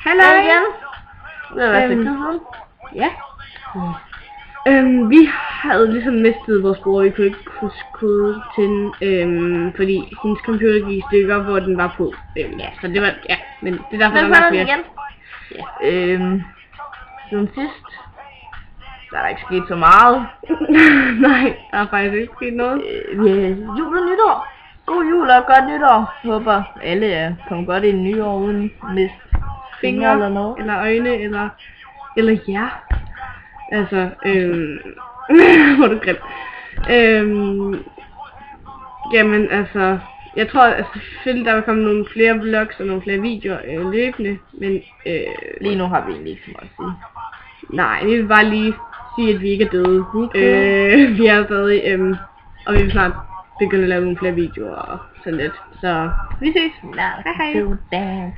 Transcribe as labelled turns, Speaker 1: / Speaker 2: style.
Speaker 1: Hallo igen.
Speaker 2: Det har været siden.
Speaker 1: Ja. Vi havde ligesom mistet vores bror, vi kunne ikke huske kode til den, fordi hendes computer gik i stykker, hvor den var på. Ja, så det var, ja, men det er derfor, der var flere.
Speaker 2: Igen. Ja. Siden sidst, der er der ikke sket så meget.
Speaker 1: Nej, der er faktisk ikke sket noget.
Speaker 2: Jul og nytår. God jul og godt nytår. Håber alle er kommet godt ind i nytår uden mist fingre eller noget.
Speaker 1: Eller øjne, eller ja. Altså, hvor er du grim. Jamen altså, jeg tror altså, selvfølgelig der vil komme nogle flere vlogs og nogle flere videoer løbende, men
Speaker 2: lige nu har vi egentlig ikke så meget at sige.
Speaker 1: Nej, vi vil bare lige sige, at vi ikke er døde. Vi er stadig, og vi vil snart begynde at lave nogle flere videoer og sådan lidt. Så vi ses.
Speaker 2: Hej hej.